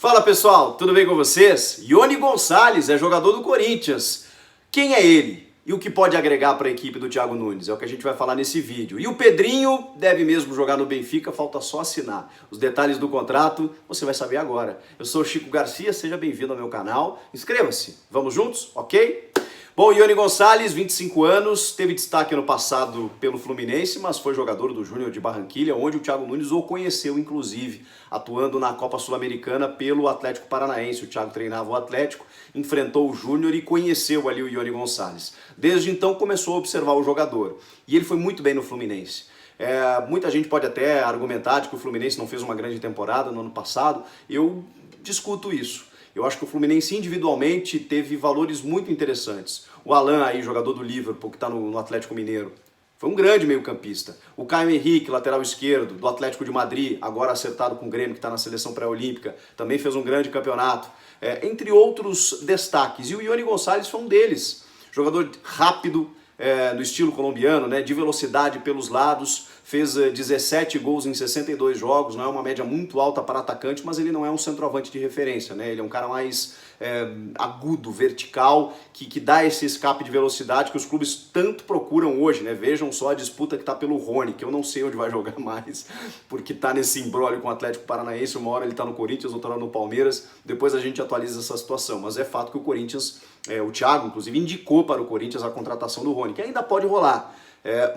Fala pessoal, tudo bem com vocês? Iony Gonçalves é jogador do Corinthians. Quem é ele? E o que pode agregar para a equipe do Thiago Nunes? É o que a gente vai falar nesse vídeo. E o Pedrinho deve mesmo jogar no Benfica, falta só assinar. Os detalhes do contrato você vai saber agora. Eu sou o Chico Garcia, seja bem-vindo ao meu canal. Inscreva-se, vamos juntos? Ok? Bom, Iony Gonçalves, 25 anos, teve destaque ano passado pelo Fluminense, mas foi jogador do Júnior de Barranquilla, onde o Thiago Nunes o conheceu, inclusive, atuando na Copa Sul-Americana pelo Atlético Paranaense. O Thiago treinava o Atlético, enfrentou o Júnior e conheceu ali o Iony Gonçalves. Desde então começou a observar o jogador, e ele foi muito bem no Fluminense. Muita gente pode até argumentar de que o Fluminense não fez uma grande temporada no ano passado, eu discuto isso. Eu acho que o Fluminense individualmente teve valores muito interessantes. O Alan, aí, jogador do Liverpool, que está no Atlético Mineiro, foi um grande meio-campista. O Caio Henrique, lateral esquerdo, do Atlético de Madrid, agora acertado com o Grêmio, que está na seleção pré-olímpica, também fez um grande campeonato. Entre outros destaques. E o Iony Gonçalves foi um deles. Jogador rápido, no estilo colombiano, né, de velocidade pelos lados, fez 17 gols em 62 jogos, não é uma média muito alta para atacante, mas ele não é um centroavante de referência, né? Ele é um cara mais agudo, vertical, que dá esse escape de velocidade que os clubes tanto procuram hoje, né? Vejam só a disputa que está pelo Rony, que eu não sei onde vai jogar mais, porque está nesse imbróglio com o Atlético Paranaense, uma hora ele está no Corinthians, outra hora no Palmeiras, depois a gente atualiza essa situação, mas é fato que o Corinthians, o Thiago, inclusive, indicou para o Corinthians a contratação do Rony, que ainda pode rolar.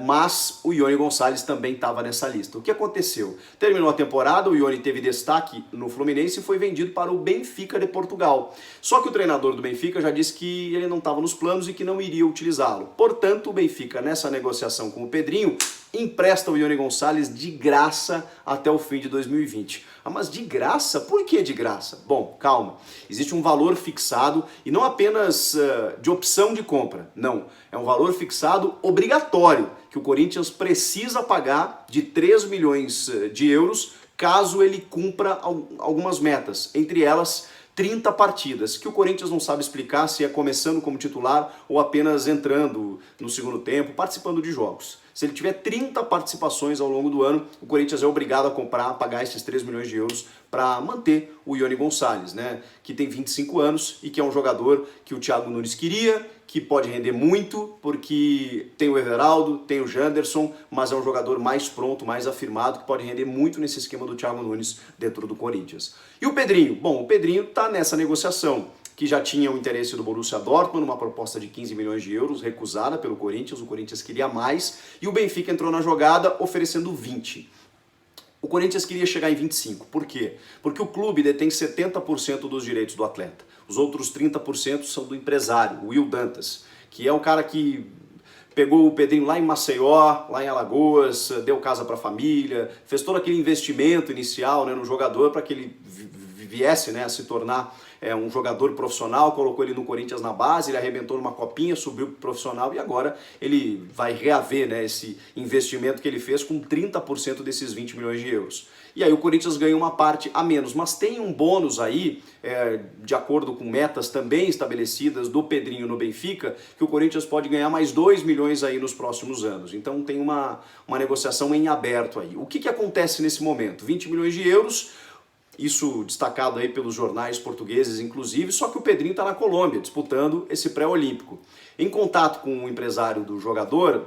Mas o Iony Gonçalves também estava nessa lista. O que aconteceu? Terminou a temporada, o Iony teve destaque no Fluminense e foi vendido para o Benfica de Portugal. Só que o treinador do Benfica já disse que ele não estava nos planos e que não iria utilizá-lo. Portanto, o Benfica, nessa negociação com o Pedrinho, empresta o Iony Gonçalves de graça até o fim de 2020. Ah, mas de graça? Por que de graça? Bom, calma. Existe um valor fixado e não apenas de opção de compra. Não, é um valor fixado obrigatório que o Corinthians precisa pagar de 3 milhões de euros caso ele cumpra algumas metas, entre elas 30 partidas, que o Corinthians não sabe explicar se é começando como titular ou apenas entrando no segundo tempo, participando de jogos. Se ele tiver 30 participações ao longo do ano, o Corinthians é obrigado a pagar esses 3 milhões de euros para manter o Iony Gonçalves, né? Que tem 25 anos e que é um jogador que o Thiago Nunes queria, que pode render muito, porque tem o Everaldo, tem o Janderson, mas é um jogador mais pronto, mais afirmado, que pode render muito nesse esquema do Thiago Nunes dentro do Corinthians. E o Pedrinho? Bom, o Pedrinho está nessa negociação, que já tinha o interesse do Borussia Dortmund, uma proposta de 15 milhões de euros, recusada pelo Corinthians, o Corinthians queria mais, e o Benfica entrou na jogada oferecendo 20. O Corinthians queria chegar em 25. Por quê? Porque o clube detém 70% dos direitos do atleta. Os outros 30% são do empresário, o Will Dantas, que é o cara que pegou o Pedrinho lá em Maceió, lá em Alagoas, deu casa para a família, fez todo aquele investimento inicial, né, no jogador para que ele viesse, né, a se tornar um jogador profissional, colocou ele no Corinthians na base, ele arrebentou numa copinha, subiu pro profissional e agora ele vai reaver, né, esse investimento que ele fez com 30% desses 20 milhões de euros. E aí o Corinthians ganha uma parte a menos, mas tem um bônus aí, de acordo com metas também estabelecidas do Pedrinho no Benfica, que o Corinthians pode ganhar mais 2 milhões aí nos próximos anos. Então tem uma negociação em aberto aí. O que acontece nesse momento? 20 milhões de euros, isso destacado aí pelos jornais portugueses, inclusive, só que o Pedrinho está na Colômbia, disputando esse pré-olímpico. Em contato com o empresário do jogador,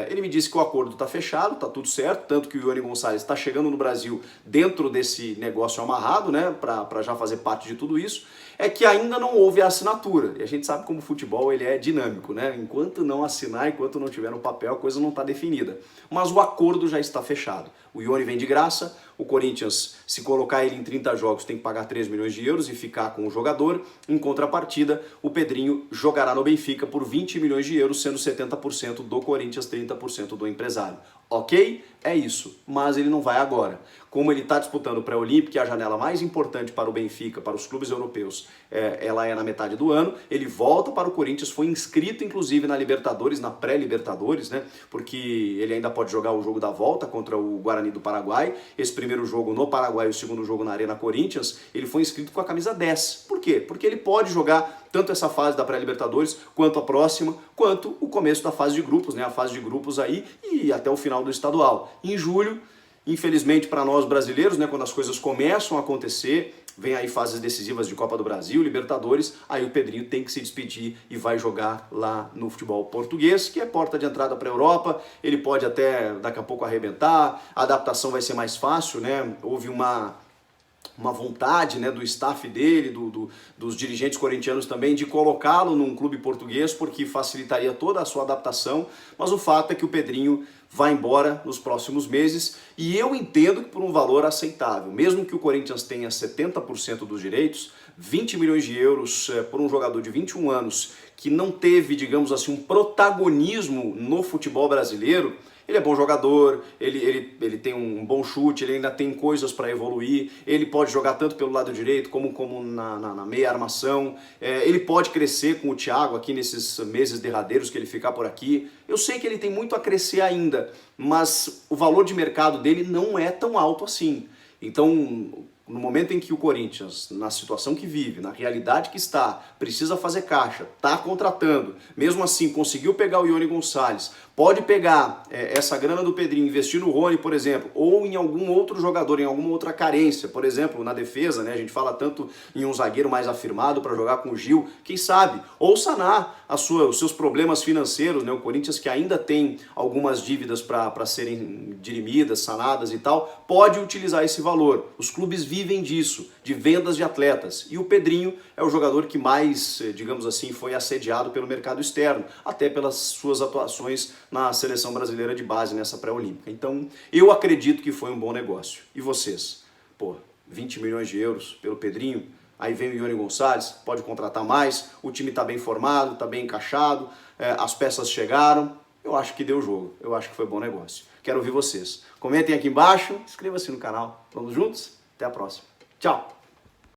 ele me disse que o acordo está fechado, está tudo certo, tanto que o Iony Gonçalves está chegando no Brasil dentro desse negócio amarrado, né, para já fazer parte de tudo isso, é que ainda não houve a assinatura. E a gente sabe como o futebol ele é dinâmico, né? Enquanto não assinar, enquanto não tiver no papel, a coisa não está definida. Mas o acordo já está fechado. O Iony vem de graça, o Corinthians, se colocar ele em 30 jogos, tem que pagar 3 milhões de euros e ficar com o jogador. Em contrapartida, o Pedrinho jogará no Benfica por 20 milhões de euros, sendo 70% do Corinthians, 30% do empresário. Ok? É isso. Mas ele não vai agora. Como ele está disputando o pré-olímpico, que é a janela mais importante para o Benfica, para os clubes europeus, ela é na metade do ano, ele volta para o Corinthians, foi inscrito inclusive na Libertadores, na pré-Libertadores, né? Porque ele ainda pode jogar o jogo da volta contra o Guarani do Paraguai. Esse primeiro jogo no Paraguai e o segundo jogo na Arena Corinthians, ele foi inscrito com a camisa 10. Por quê? Porque ele pode jogar tanto essa fase da pré-Libertadores, quanto a próxima, quanto o começo da fase de grupos, né? A fase de grupos aí e até o final do estadual. Em julho, infelizmente para nós brasileiros, né, quando as coisas começam a acontecer, vem aí fases decisivas de Copa do Brasil, Libertadores, aí o Pedrinho tem que se despedir e vai jogar lá no futebol português, que é porta de entrada para a Europa. Ele pode até daqui a pouco arrebentar, a adaptação vai ser mais fácil, né? Houve uma vontade, né, do staff dele, dos dirigentes corintianos também, de colocá-lo num clube português, porque facilitaria toda a sua adaptação, mas o fato é que o Pedrinho vai embora nos próximos meses, e eu entendo que por um valor aceitável, mesmo que o Corinthians tenha 70% dos direitos, 20 milhões de euros por um jogador de 21 anos, que não teve, digamos assim, um protagonismo no futebol brasileiro. Ele é bom jogador, ele tem um bom chute, ele ainda tem coisas para evoluir, ele pode jogar tanto pelo lado direito como na meia armação, ele pode crescer com o Thiago aqui nesses meses derradeiros que ele ficar por aqui. Eu sei que ele tem muito a crescer ainda, mas o valor de mercado dele não é tão alto assim. Então, no momento em que o Corinthians, na situação que vive, na realidade que está, precisa fazer caixa, está contratando, mesmo assim conseguiu pegar o Ione Gonçalves, pode pegar essa grana do Pedrinho, investir no Rony, por exemplo, ou em algum outro jogador, em alguma outra carência, por exemplo, na defesa, né? A gente fala tanto em um zagueiro mais afirmado para jogar com o Gil, quem sabe, ou sanar os seus problemas financeiros, né? O Corinthians, que ainda tem algumas dívidas para serem dirimidas, sanadas e tal, pode utilizar esse valor. Os clubes vivem disso, de vendas de atletas, e o Pedrinho é o jogador que mais, digamos assim, foi assediado pelo mercado externo, até pelas suas atuações na seleção brasileira de base nessa pré-olímpica. Então, eu acredito que foi um bom negócio. E vocês? Pô, 20 milhões de euros pelo Pedrinho, aí vem o Ione Gonçalves, pode contratar mais, o time está bem formado, está bem encaixado, as peças chegaram, eu acho que deu jogo, eu acho que foi bom negócio. Quero ouvir vocês. Comentem aqui embaixo, inscreva-se no canal. Vamos juntos? Até a próxima. Tchau!